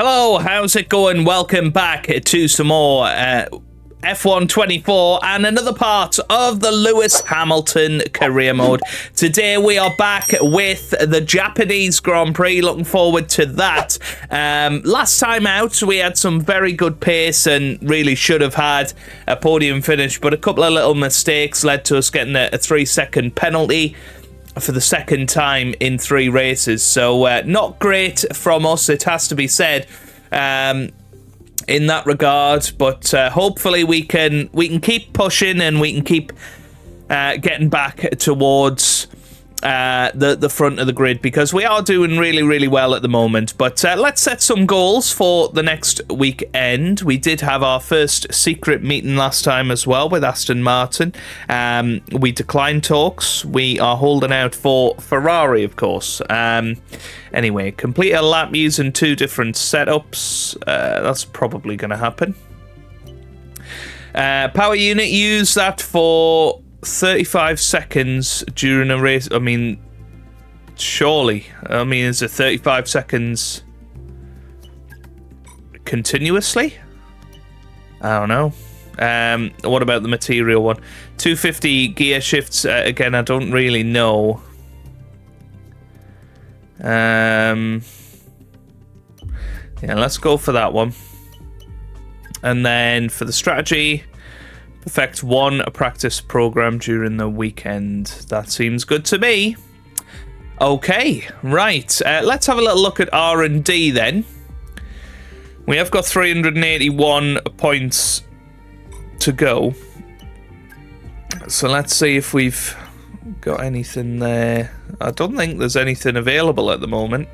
Hello, how's it going? Welcome back to some more F1 24 and another part of the Lewis Hamilton career mode. Today we are back with the Japanese Grand Prix. Looking forward to that. Last time out we had some very good pace and really should have had a podium finish, but a couple of little mistakes led to us getting a 3-second penalty for the second time in 3 races. So not great from us, it has to be said, in that regard, but hopefully we can keep pushing and we can keep getting back towards the front of the grid, because we are doing really well at the moment. But let's set some goals for the next weekend. We did have our first secret meeting last time as well with Aston Martin. We declined talks. We are holding out for Ferrari, of course. Anyway, complete a lap using 2 different setups. That's probably going to happen. Power unit, use that for 35 seconds during a race. I mean, surely. I mean, is it 35 seconds continuously? I don't know. What about the material one? 250 gear shifts. Again, I don't really know. Yeah, let's go for that one. And then for the strategy, perfect a practice program during the weekend. That seems good to me. Okay, right. Let's have a little look at R&D then. We have got 381 points to go. So let's see if we've got anything there. I don't think there's anything available at the moment.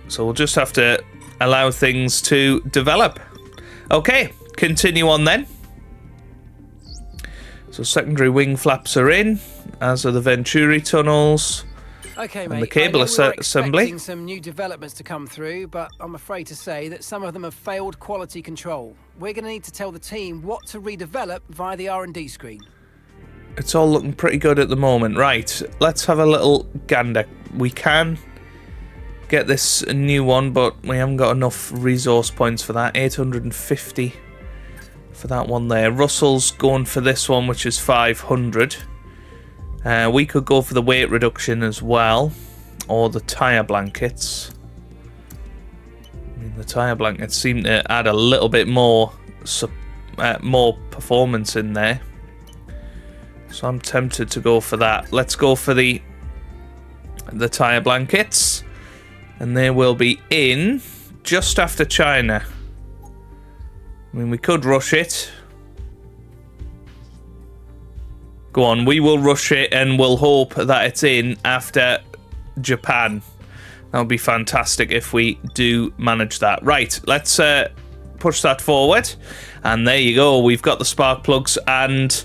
So we'll just have to allow things to develop. Okay. Continue on then. So secondary wing flaps are in, as are the Venturi tunnels. Okay, and mate. the cable assembly. Expecting some new developments to come through, but I'm afraid to say that some of them have failed quality control. We're going to need to tell the team what to redevelop via the R&D screen. It's all looking pretty good at the moment. Right, let's have a little gander. We can get this new one, but we haven't got enough resource points for that. 850. For that one there. Russell's going for this one, which is 500. We could go for the weight reduction as well, or the tyre blankets. I mean, the tyre blankets seem to add a little bit more performance in there, so I'm tempted to go for that. Let's go for the tyre blankets, and they will be in just after China. I mean, we could rush it. Go on, we will rush it and we'll hope that it's in after Japan. That would be fantastic if we do manage that. Right, let's push that forward. And there you go. We've got the spark plugs and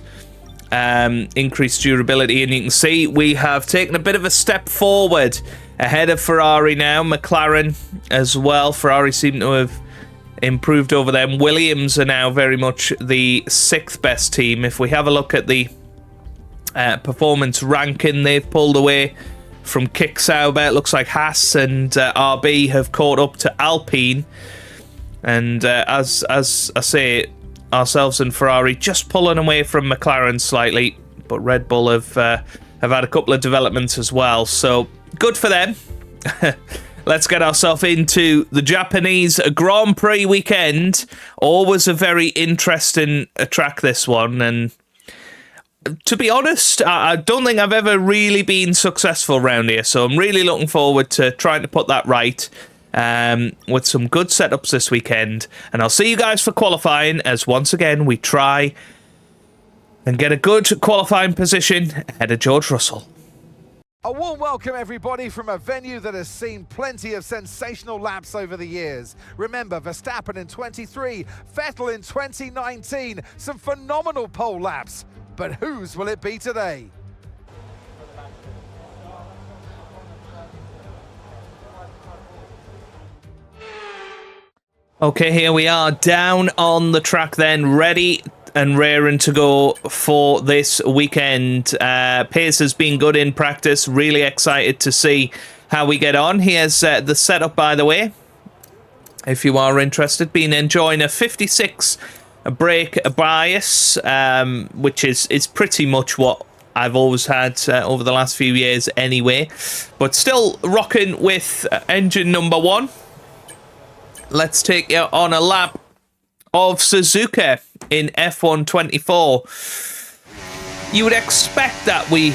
increased durability. And you can see we have taken a bit of a step forward ahead of Ferrari now. McLaren as well. Ferrari seem to have improved over them. Williams are now very much the 6th best team. If we have a look at the performance ranking, they've pulled away from Kick Sauber. It looks like Haas and RB have caught up to Alpine, and as I say, ourselves and Ferrari just pulling away from McLaren slightly, but Red Bull have had a couple of developments as well, so good for them. Let's get ourselves into the Japanese Grand Prix weekend. Always a very interesting track, this one. And to be honest, I don't think I've ever really been successful around here. So I'm really looking forward to trying to put that right with some good setups this weekend. And I'll see you guys for qualifying, as once again we try and get a good qualifying position ahead of George Russell. A warm welcome, everybody, from a venue that has seen plenty of sensational laps over the years. Remember, Verstappen in 23, Vettel in 2019, some phenomenal pole laps. But whose will it be today? Okay, here we are down on the track then, ready and raring to go for this weekend. Pace has been good in practice. Really excited to see how we get on. Here's the setup, by the way, if you are interested. Been enjoying a 56 brake bias, which is pretty much what I've always had over the last few years anyway, but still rocking with engine number 1. Let's take you on a lap of Suzuka in F1 24. You would expect that we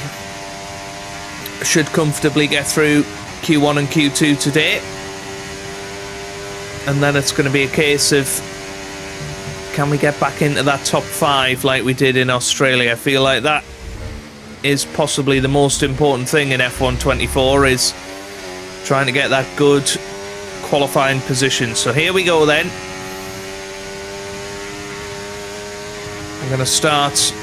should comfortably get through Q1 and Q2 today, and then it's going to be a case of, can we get back into that top 5 like we did in Australia? I feel like that is possibly the most important thing in F1 24, is trying to get that good qualifying position. So here we go then. I'm going to start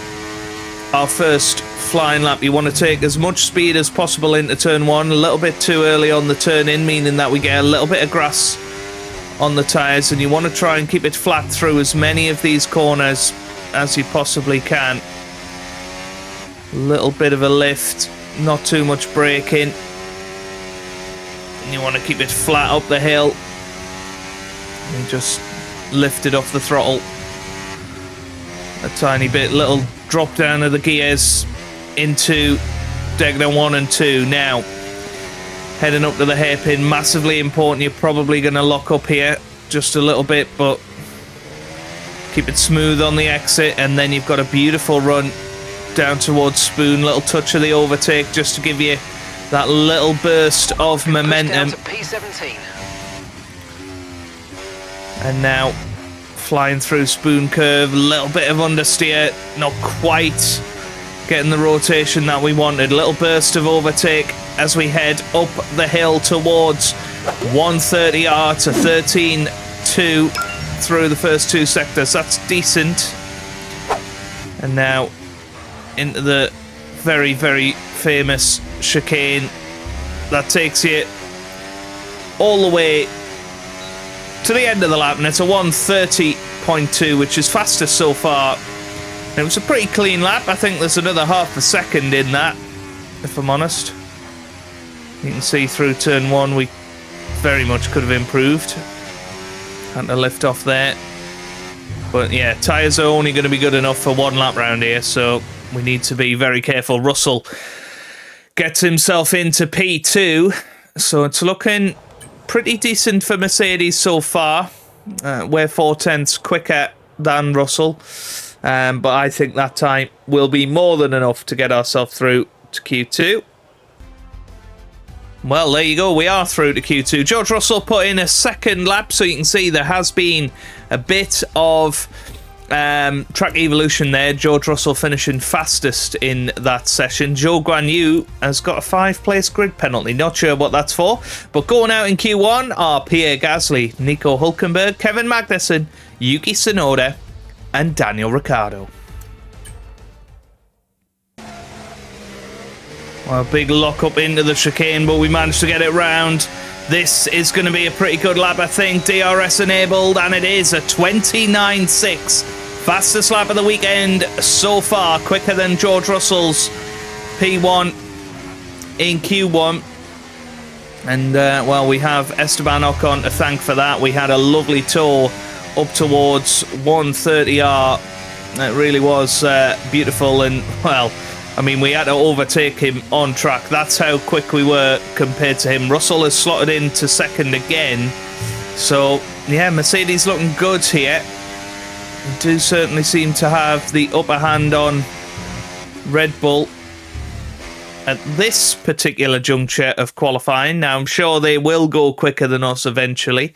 our first flying lap. You want to take as much speed as possible into turn 1, a little bit too early on the turn in, meaning that we get a little bit of grass on the tyres, and you want to try and keep it flat through as many of these corners as you possibly can. A little bit of a lift, not too much braking, and you want to keep it flat up the hill and just lift it off the throttle a tiny bit. Little drop down of the gears into Degner 1 and 2. Now heading up to the hairpin, massively important. You're probably going to lock up here just a little bit, but keep it smooth on the exit, and then you've got a beautiful run down towards Spoon. Little touch of the overtake just to give you that little burst of momentum. P17. And now flying through Spoon curve, a little bit of understeer, not quite getting the rotation that we wanted. A little burst of overtake as we head up the hill towards 130R to 13.2 through the first 2 sectors. That's decent. And now into the very, very famous chicane that takes you all the way to the end of the lap, and it's a 130.2, which is fastest so far. And it was a pretty clean lap. I think there's another half a second in that, if I'm honest. You can see through turn 1 we very much could have improved. Had to lift off there. But yeah, tyres are only going to be good enough for 1 lap round here, so we need to be very careful. Russell gets himself into P2, so it's looking pretty decent for Mercedes so far. We're 4/10 quicker than Russell, but I think that time will be more than enough to get ourselves through to Q2. Well, there you go. We are through to Q2. George Russell put in a second lap, so you can see there has been a bit of track evolution there. George Russell finishing fastest in that session. Zhou Guanyu has got a 5-place grid penalty. Not sure what that's for. But going out in Q1 are Pierre Gasly, Nico Hülkenberg, Kevin Magnussen, Yuki Tsunoda, and Daniel Ricciardo. Well, big lock up into the chicane, but we managed to get it round. This is going to be a pretty good lap, I think. DRS enabled, and it is a 29.6. Fastest lap of the weekend so far. Quicker than George Russell's P1 in Q1. And, well, we have Esteban Ocon to thank for that. We had a lovely tour up towards 130R. It really was beautiful, and, well, I mean, we had to overtake him on track. That's how quick we were compared to him. Russell has slotted into second again. So, yeah, Mercedes looking good here. They do certainly seem to have the upper hand on Red Bull at this particular juncture of qualifying. Now, I'm sure they will go quicker than us eventually.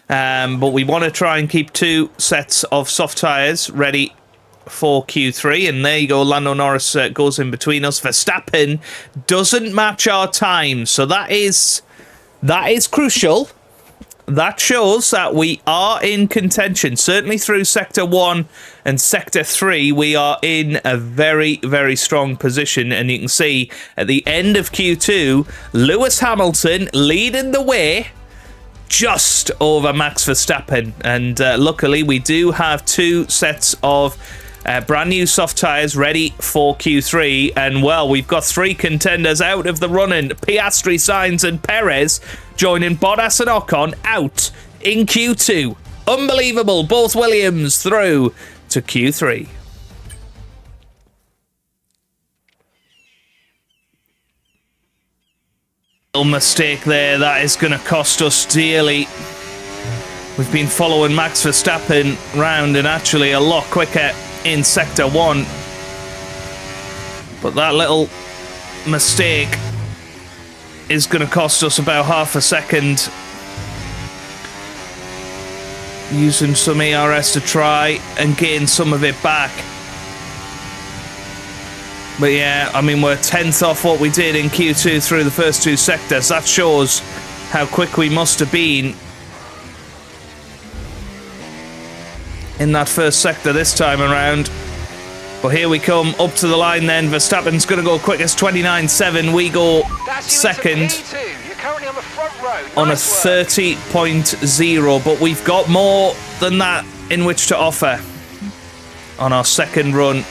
But we want to try and keep 2 sets of soft tyres ready for Q3, and there you go. Lando Norris goes in between us. Verstappen doesn't match our time, so that is crucial. That shows that we are in contention. Certainly through Sector 1 and Sector 3, we are in a very, very strong position. And you can see at the end of Q2, Lewis Hamilton leading the way just over Max Verstappen. And luckily, we do have 2 sets of Brand new soft tyres ready for Q3. And, well, we've got 3 contenders out of the running. Piastri, Sainz and Perez joining Bottas and Ocon out in Q2. Unbelievable. Both Williams through to Q3. Little mistake there. That is going to cost us dearly. We've been following Max Verstappen round and actually a lot quicker in Sector 1. But that little mistake is going to cost us about half a second. Using some ERS to try and gain some of it back. But yeah, I mean, we're 10th off what we did in Q2 through the first 2 sectors. That shows how quick we must have been in that first sector this time around. But here we come up to the line then. Verstappen's going to go quickest, 29.7. We go second on a 30.0. But we've got more than that in which to offer on our second run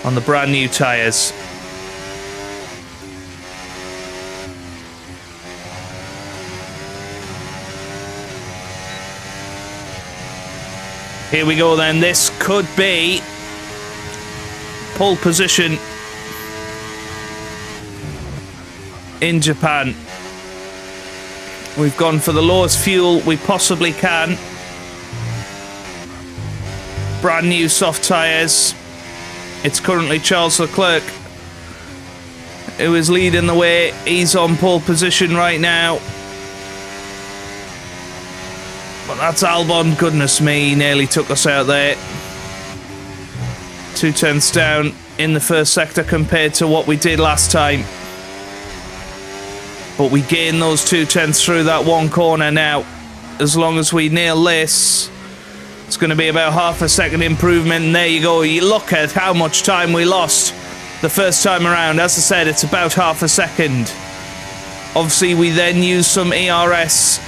on the brand new tyres. Here we go then. This could be pole position in Japan. We've gone for the lowest fuel we possibly can. Brand new soft tyres. It's currently Charles Leclerc who is leading the way. He's on pole position right now. But that's Albon. Goodness me, he nearly took us out there. 2 tenths down in the first sector compared to what we did last time. But we gain those 2 tenths through that one corner now. As long as we nail this, it's going to be about half a second improvement. And there you go. You look at how much time we lost the first time around. As I said, it's about half a second. Obviously, we then use some ERS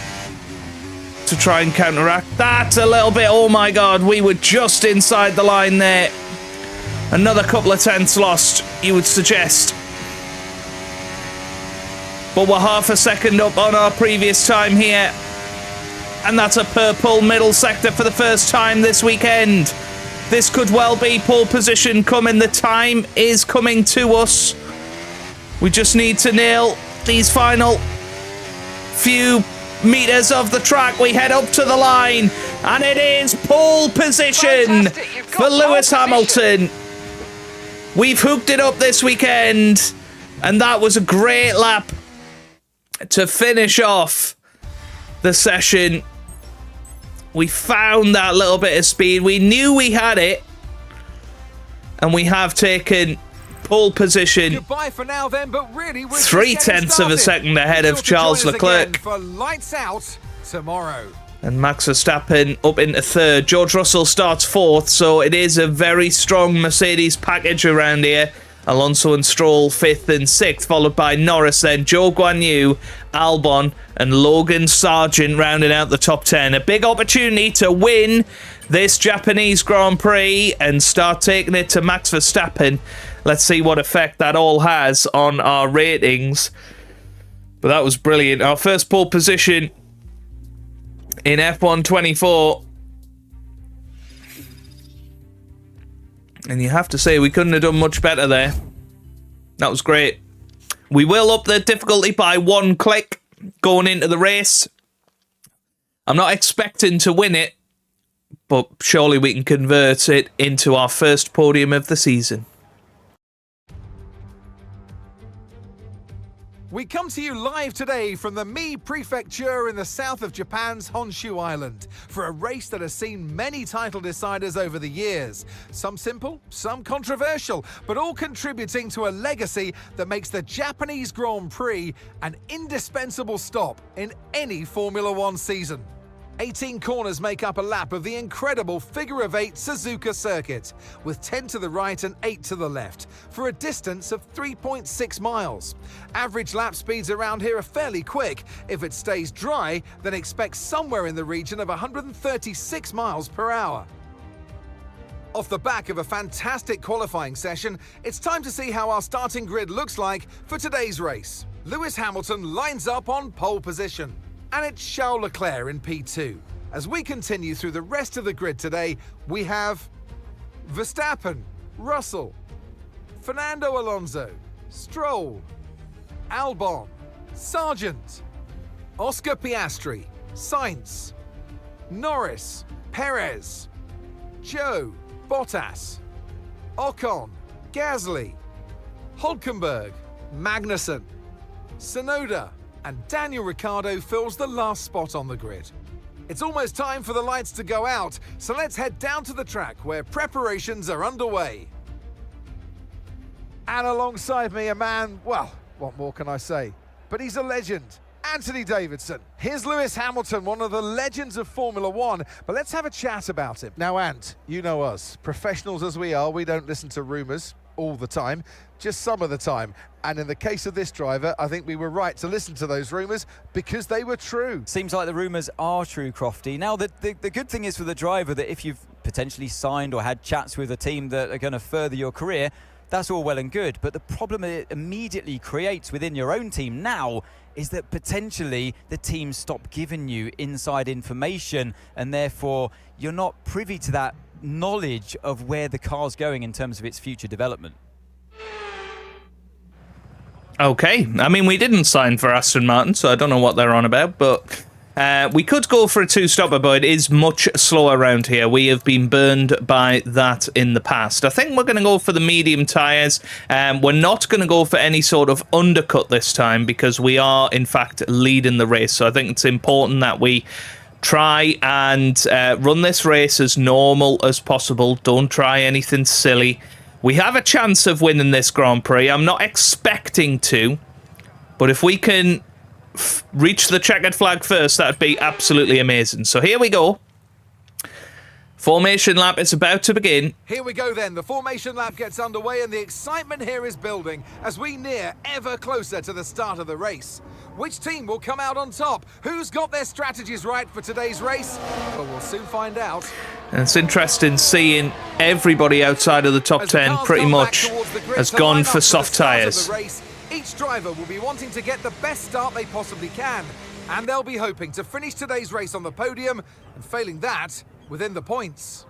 to try and counteract that a little bit. Oh my god, we were just inside the line there. Another couple of tenths lost, you would suggest. But we're half a second up on our previous time here. And that's a purple middle sector for the first time this weekend. This could well be pole position coming. The time is coming to us. We just need to nail these final few meters of the track. We head up to the line. And it is pole position for Lewis Hamilton. We've hooked it up this weekend. And that was a great lap to finish off the session. We found that little bit of speed. We knew we had it. And we have taken pole position. Goodbye for now then, but really we're 3 tenths of a second ahead of Charles Leclerc. For lights out tomorrow. And Max Verstappen up into 3rd. George Russell starts 4th, so it is a very strong Mercedes package around here. Alonso and Stroll 5th and 6th, followed by Norris, then Zhou Guanyu, Albon and Logan Sargent rounding out the top 10. A big opportunity to win this Japanese Grand Prix and start taking it to Max Verstappen. Let's see what effect that all has on our ratings. But that was brilliant. Our first pole position in F1 24. And you have to say, we couldn't have done much better there. That was great. We will up the difficulty by 1 click going into the race. I'm not expecting to win it, but surely we can convert it into our first podium of the season. We come to you live today from the Mie Prefecture in the south of Japan's Honshu Island for a race that has seen many title deciders over the years. Some simple, some controversial, but all contributing to a legacy that makes the Japanese Grand Prix an indispensable stop in any Formula One season. 18 corners make up a lap of the incredible figure-of-8 Suzuka circuit, with 10 to the right and 8 to the left, for a distance of 3.6 miles. Average lap speeds around here are fairly quick. If it stays dry, then expect somewhere in the region of 136 miles per hour. Off the back of a fantastic qualifying session, it's time to see how our starting grid looks like for today's race. Lewis Hamilton lines up on pole position, and it's Charles Leclerc in P2. As we continue through the rest of the grid today, we have Verstappen, Russell, Fernando Alonso, Stroll, Albon, Sargent, Oscar Piastri, Sainz, Norris, Perez, Joe, Bottas, Ocon, Gasly, Hulkenberg, Magnussen, Tsunoda, and Daniel Ricciardo fills the last spot on the grid. It's almost time for the lights to go out, so let's head down to the track where preparations are underway. And alongside me, a man, well, what more can I say? But he's a legend. Anthony Davidson. Here's Lewis Hamilton, one of the legends of Formula One, but let's have a chat about him. Now, Ant, you know us. Professionals as we are, we don't listen to rumours all the time, just some of the time. And in the case of this driver, I think we were right to listen to those rumours because they were true. Seems like the rumours are true, Crofty. Now, the good thing is for the driver that if you've potentially signed or had chats with a team that are going to further your career, that's all well and good. But the problem it immediately creates within your own team now is that potentially the team stop giving you inside information, and therefore you're not privy to that knowledge of where the car's going in terms of its future development. Okay, I mean, we didn't sign for Aston Martin, so I don't know what they're on about, but we could go for a two-stopper, but it is much slower around here. We have been burned by that in the past. I think we're going to go for the medium tyres. We're not going to go for any sort of undercut this time because we are, in fact, leading the race. So I think it's important that we try and run this race as normal as possible. Don't try anything silly. We have a chance of winning this Grand Prix. I'm not expecting to, but if we can reach the checkered flag first, that'd be absolutely amazing. So here we go. Formation lap is about to begin. Here we go then. The formation lap gets underway and the excitement here is building as we near ever closer to the start of the race. Which team will come out on top? Who's got their strategies right for today's race? Well, we'll soon find out. And it's interesting seeing everybody outside of the top 10 pretty much has gone for soft tyres. Each driver will be wanting to get the best start they possibly can, and they'll be hoping to finish today's race on the podium, and failing that, within the points.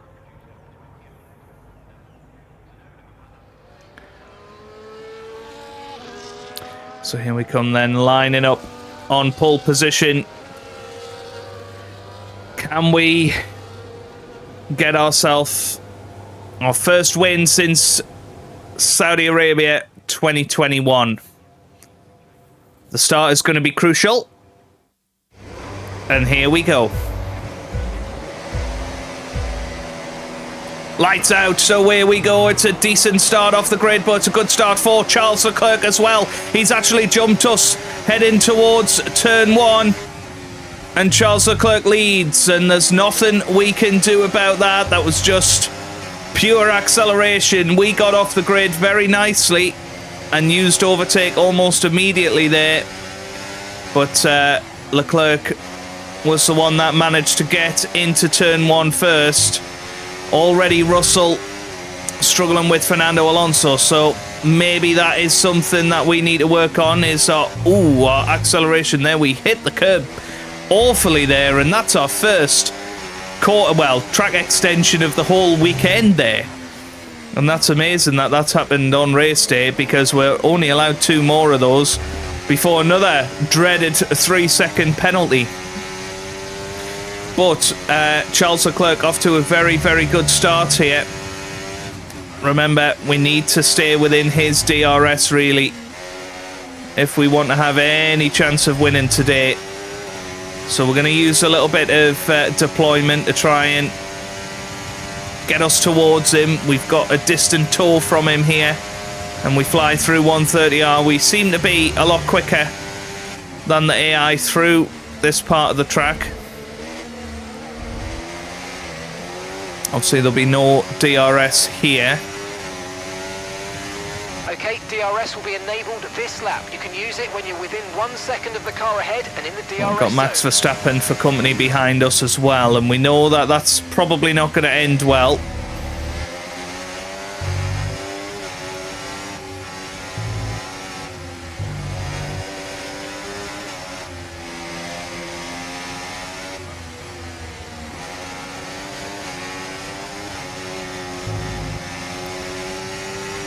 So here we come then, lining up on pole position. Can we get ourselves our first win since Saudi Arabia 2021? The start is going to be crucial. And here we go. Lights out, so away we go. It's a decent start off the grid, but it's a good start for Charles Leclerc as well. He's actually jumped us, heading towards turn 1. And Charles Leclerc leads, and there's nothing we can do about that. That was just pure acceleration. We got off the grid very nicely and used overtake almost immediately there. But Leclerc was the one that managed to get into turn 1 first. Already Russell struggling with Fernando Alonso, so maybe that is something that we need to work on, is our acceleration there. We hit the curb awfully there, and that's our first track extension of the whole weekend there. And that's amazing that that's happened on race day, because we're only allowed 2 more of those before another dreaded 3-second penalty. But Charles Leclerc off to a very, very good start here. Remember, we need to stay within his DRS, really, if we want to have any chance of winning today. So we're going to use a little bit of deployment to try and get us towards him. We've got a distant tow from him here, and we fly through 130R. We seem to be a lot quicker than the AI through this part of the track. Obviously, there'll be no DRS here. Okay, DRS will be enabled this lap. You can use it when you're within 1 second of the car ahead and in the DRS We've got Max zone. Verstappen for company behind us as well, and we know that that's probably not going to end well.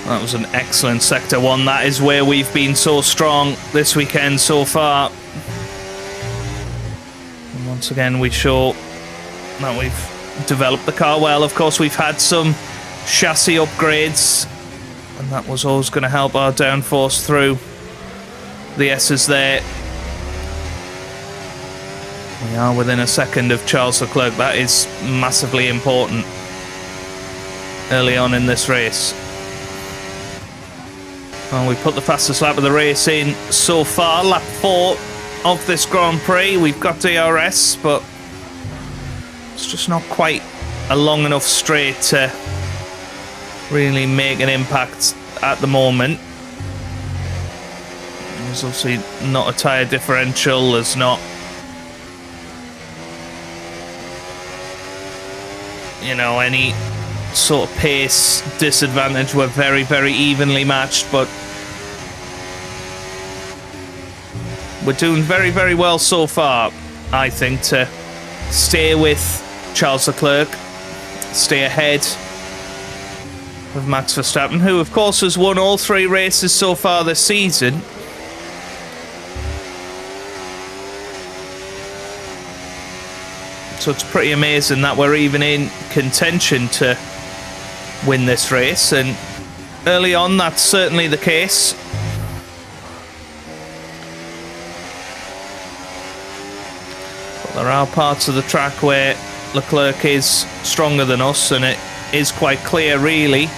That was an excellent Sector 1. That is where we've been so strong this weekend so far. And once again, we show that we've developed the car well. Of course, we've had some chassis upgrades, and that was always going to help our downforce through the S's there. We are within a second of Charles Leclerc. That is massively important early on in this race. Well, we put the fastest lap of the race in so far, lap 4 of this Grand Prix. We've got DRS, but it's just not quite a long enough straight to really make an impact at the moment. There's obviously not a tyre differential, there's not, you know, any sort of pace disadvantage. We're very, very evenly matched, but we're doing very, very well so far, I think, to stay with Charles Leclerc, stay ahead of Max Verstappen, who of course has won all 3 races so far this season. So it's pretty amazing that we're even in contention to win this race, and early on that's certainly the case. But there are parts of the track where Leclerc is stronger than us, and it is quite clear really.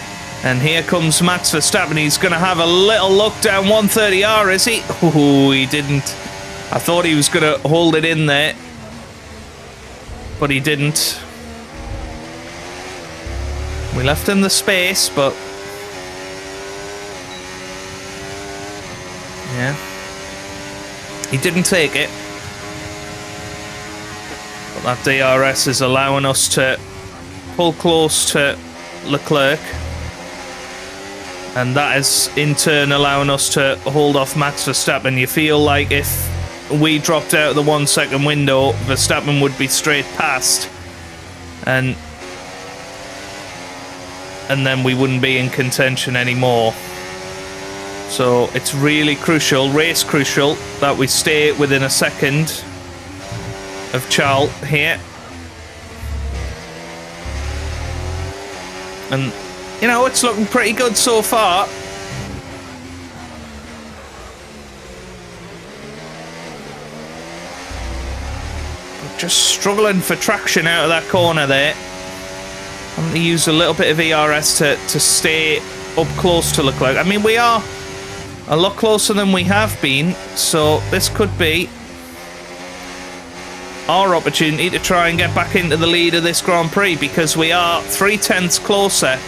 And here comes Max Verstappen. He's going to have a little look down 130R, is he? Oh, he didn't. I thought he was going to hold it in there, but he didn't. We left him the space, but yeah, he didn't take it. But that DRS is allowing us to pull close to Leclerc, and that is in turn allowing us to hold off Max Verstappen. You feel like if we dropped out of the 1 second window, Verstappen would be straight past, and then we wouldn't be in contention anymore. So it's really crucial, race crucial, that we stay within a second of Charles here. And, you know, it's looking pretty good so far. Just struggling for traction out of that corner there. I'm going to use a little bit of ERS to stay up close to Leclerc. I mean, we are a lot closer than we have been, so this could be our opportunity to try and get back into the lead of this Grand Prix, because we are 3/10 closer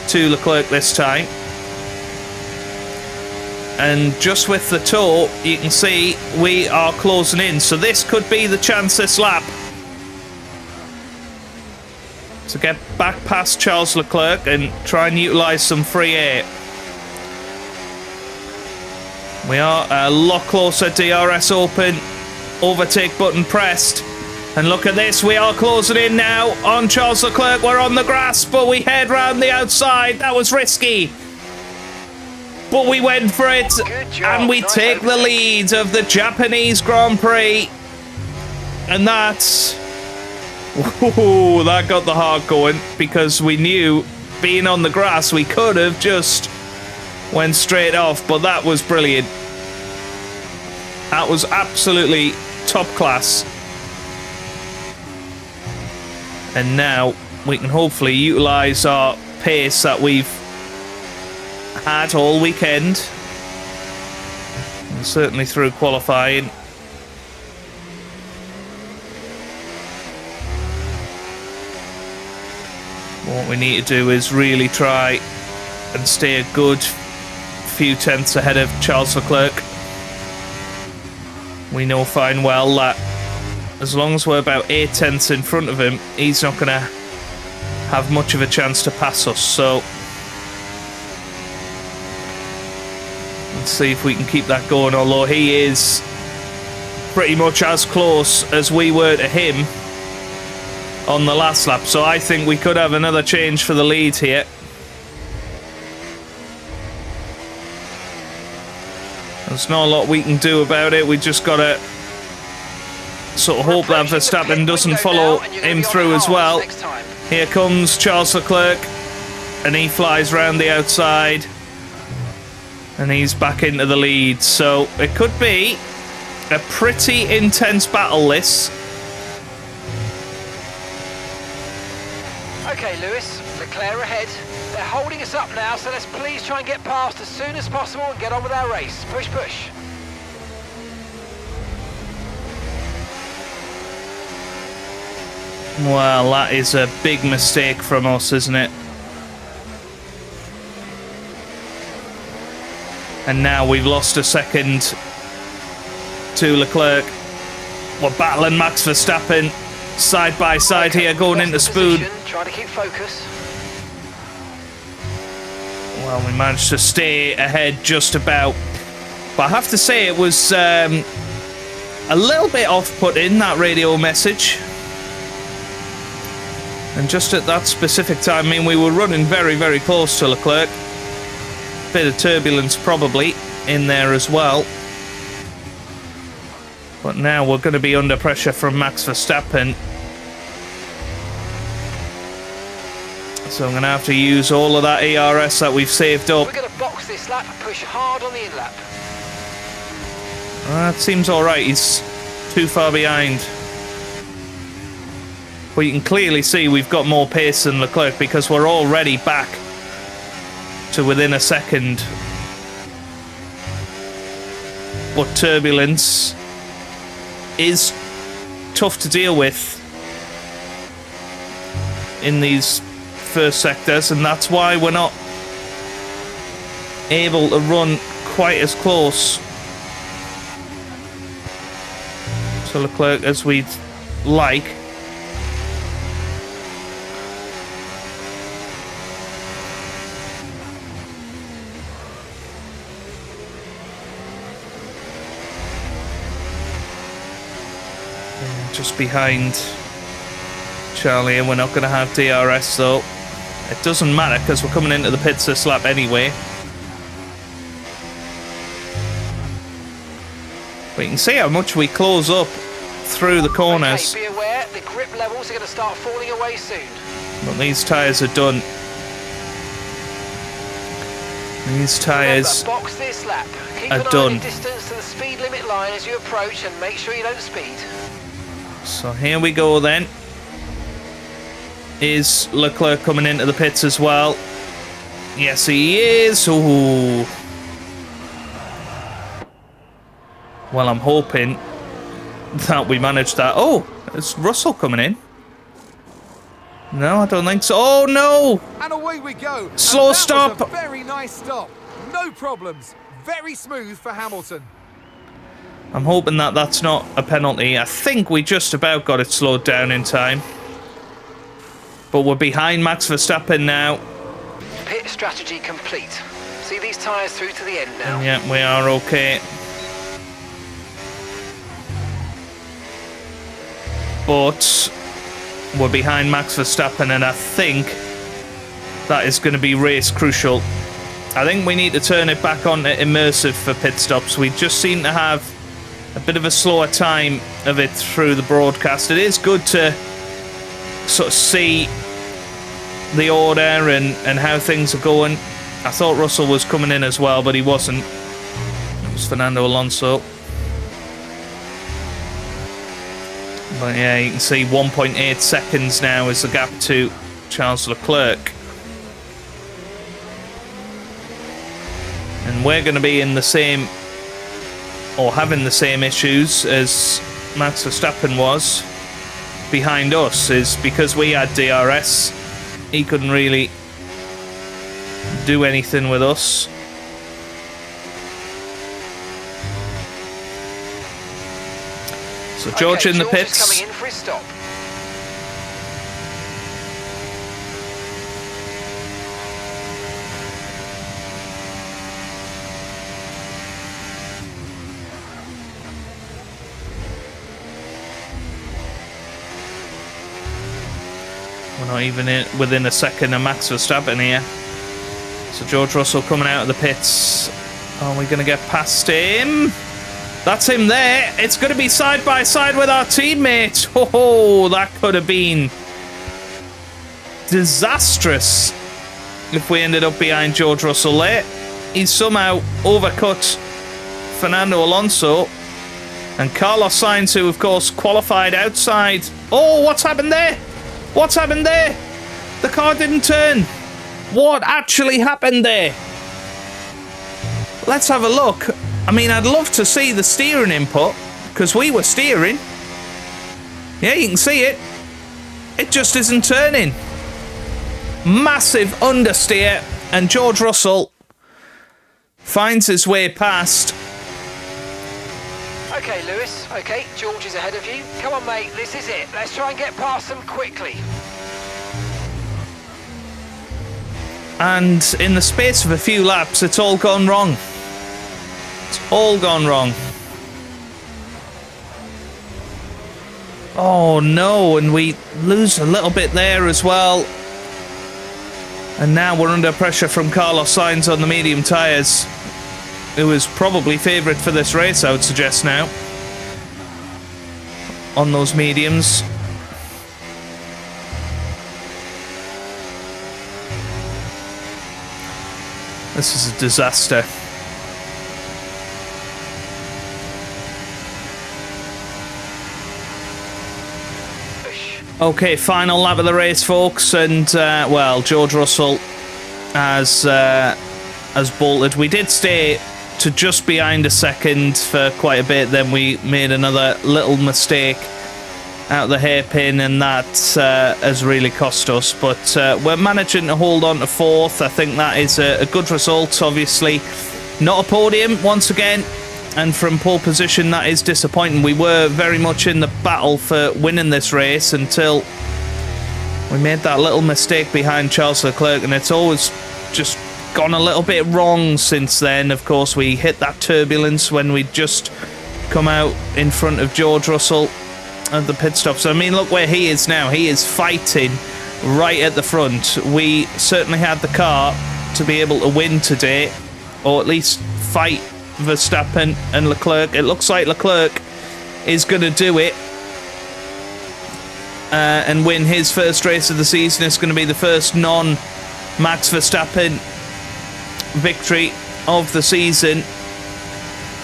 to Leclerc this time. And just with the toe, you can see we are closing in. So this could be the chance this lap to get back past Charles Leclerc and try and utilise some free air. We are a lot closer. DRS open, overtake button pressed, and look at this, we are closing in now on Charles Leclerc. We're on the grass, but we head round the outside. That was risky, but we went for it, and we take the lead of the Japanese Grand Prix. And that's, whoa, that got the heart going, because we knew being on the grass we could have just went straight off, but that was brilliant. That was absolutely top class. And now we can hopefully utilise our pace that we've had all weekend, and certainly through qualifying. What we need to do is really try and stay a good few tenths ahead of Charles Leclerc. We know fine well that as long as we're about 8 tenths in front of him, he's not going to have much of a chance to pass us. So let's see if we can keep that going, although he is pretty much as close as we were to him on the last lap. So I think we could have another change for the lead here. There's not a lot we can do about it. We just got to sort of hope that Verstappen doesn't follow him through as well. Here comes Charles Leclerc, and he flies round the outside, and he's back into the lead. So it could be a pretty intense battle, this. Okay, Lewis, Leclerc ahead. They're holding us up now, so let's please try and get past as soon as possible and get on with our race. Push, push. Well, that is a big mistake from us, isn't it? And now we've lost a second to Leclerc. We're battling Max Verstappen side by side here, going into Spoon. Trying to keep focus. Well, we managed to stay ahead just about. But I have to say, it was a little bit off-putting, that radio message. And just at that specific time, I mean, we were running very, very close to Leclerc. Bit of turbulence probably in there as well. But now we're going to be under pressure from Max Verstappen. So I'm going to have to use all of that ERS that we've saved up. We're going to box this lap and push hard on the in-lap. That seems alright. He's too far behind. But you can clearly see we've got more pace than Leclerc because we're already back to within a second. But turbulence is tough to deal with in these first sectors, and that's why we're not able to run quite as close to Leclerc as we'd like. Just behind Charlie, and we're not going to have DRS though. It doesn't matter because we're coming into the pits this lap anyway. But you can see how much we close up through the corners. Okay, be aware, the grip levels are going to start falling away soon. But these tyres are done. These tyres box this lap. Keep are an eye done. on the distance to the speed limit line as you approach, and make sure you don't speed. So here we go then. Is Leclerc coming into the pits as well? Yes, he is. Ooh. Well, I'm hoping that we managed that. Oh, is Russell coming in? No, I don't think so. Oh, no! And away we go. Slow and that stop. was a very nice stop. No problems. Very smooth for Hamilton. I'm hoping that that's not a penalty. I think we just about got it slowed down in time. But we're behind Max Verstappen now. Pit strategy complete. See these tyres through to the end now. Yeah, we are okay. But we're behind Max Verstappen, and I think that is going to be race crucial. I think we need to turn it back on to immersive for pit stops. We just seem to have a bit of a slower time of it through the broadcast. It is good to sort of see the order and how things are going. I thought Russell was coming in as well, but he wasn't. It was Fernando Alonso. But yeah, you can see 1.8 seconds now is the gap to Charles Leclerc. And we're going to be in the same, or having the same issues as Max Verstappen was behind us, is because we had DRS. He couldn't really do anything with us. So George in the pits. Is coming in for his stop. We're not even within a second of Max Verstappen here. So George Russell coming out of the pits. Are we going to get past him? That's him there. It's going to be side by side with our teammate. Oh, that could have been disastrous if we ended up behind George Russell there. He's somehow overcut Fernando Alonso and Carlos Sainz, who of course qualified outside. Oh, what's happened there? What's happened there? The car didn't turn. What actually happened there? Let's have a look. I mean, I'd love to see the steering input, because we were steering. Yeah, you can see it. It just isn't turning. Massive understeer, and George Russell finds his way past. Okay, Lewis. Okay, George is ahead of you. Come on, mate. This is it. Let's try and get past them quickly. And in the space of a few laps, it's all gone wrong. It's all gone wrong. Oh no, and we lose a little bit there as well. And now we're under pressure from Carlos Sainz on the medium tyres, who is probably favourite for this race, I would suggest now. On those mediums. This is a disaster. Okay, final lap of the race, folks, and well, George Russell has bolted. We did stay to just behind a second for quite a bit. Then we made another little mistake out of the hairpin, and that has really cost us. But we're managing to hold on to fourth. I think that is a good result. Obviously, not a podium once again. And from pole position, that is disappointing. We were very much in the battle for winning this race until we made that little mistake behind Charles Leclerc, and it's always just gone a little bit wrong since then. Of course, we hit that turbulence when we just come out in front of George Russell at the pit stops. I mean, look where he is now. He is fighting right at the front. We certainly had the car to be able to win today, or at least fight Verstappen and Leclerc. It looks like Leclerc is going to do it and win his first race of the season. It's going to be the first non-Max Verstappen victory of the season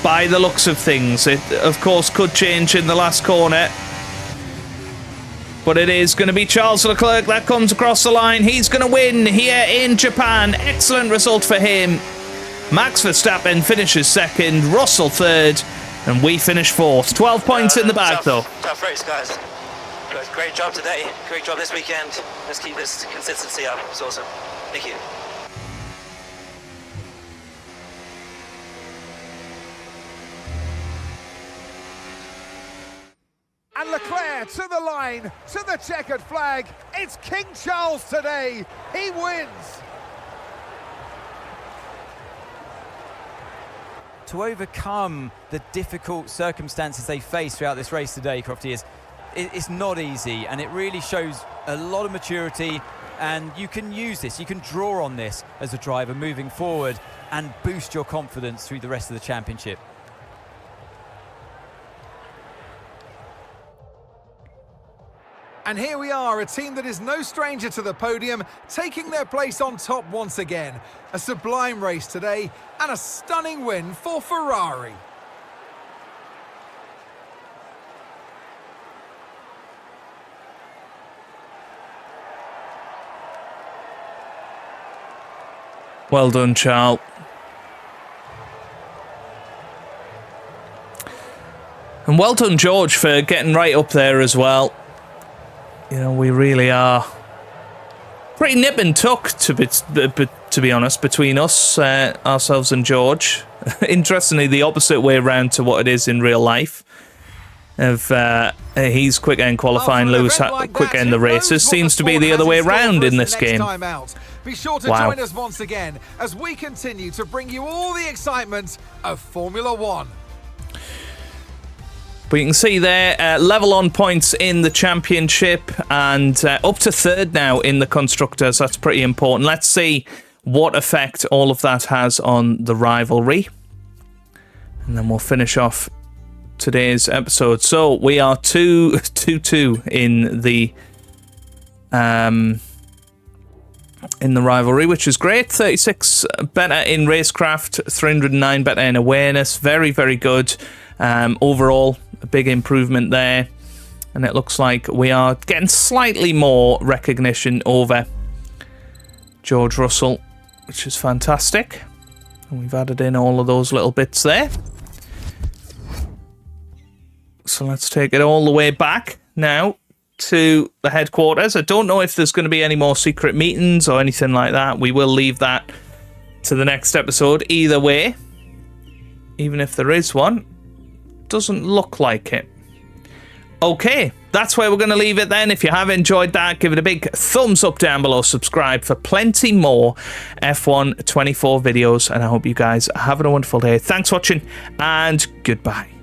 by the looks of things. It, of course, could change in the last corner, but it is going to be Charles Leclerc that comes across the line. He's going to win here in Japan. Excellent result for him. Max Verstappen finishes second, Russell third, and we finish fourth. 12 points in the bag, though. Tough race, guys. Great job today. Great job this weekend. Let's keep this consistency up. It's awesome. Thank you. And Leclerc to the line, to the checkered flag. It's King Charles today. He wins. To overcome the difficult circumstances they face throughout this race today, Crofty, it's not easy, and it really shows a lot of maturity, and you can use this, you can draw on this as a driver moving forward and boost your confidence through the rest of the championship. And here we are, a team that is no stranger to the podium, taking their place on top once again. A sublime race today, and a stunning win for Ferrari. Well done, Charles. And well done, George, for getting right up there as well. You know, we really are pretty nip and tuck, to be honest, between us, ourselves and George. Interestingly, the opposite way around to what it is in real life. He's quick end qualifying, Lewis quick end the races. Seems to be the other way around in this game. Be sure to join us once again as we continue to bring you all the excitement of Formula One. But you can see there, level on points in the championship and up to third now in the constructors. That's pretty important. Let's see what effect all of that has on the rivalry. And then we'll finish off today's episode. So we are 2-2 in the rivalry, which is great. 36 better in racecraft, 309 better in awareness. Very, very good. Overall, a big improvement there. And it looks like we are getting slightly more recognition over George Russell, which is fantastic. And we've added in all of those little bits there. So let's take it all the way back now to the headquarters. I don't know if there's going to be any more secret meetings or anything like that. We will leave that to the next episode. Either way, even if there is one, doesn't look like it. Okay, that's where we're going to leave it then. If you have enjoyed that, give it a big thumbs up down below. Subscribe for plenty more F1 24 videos. And I hope you guys are having a wonderful day. Thanks for watching and goodbye.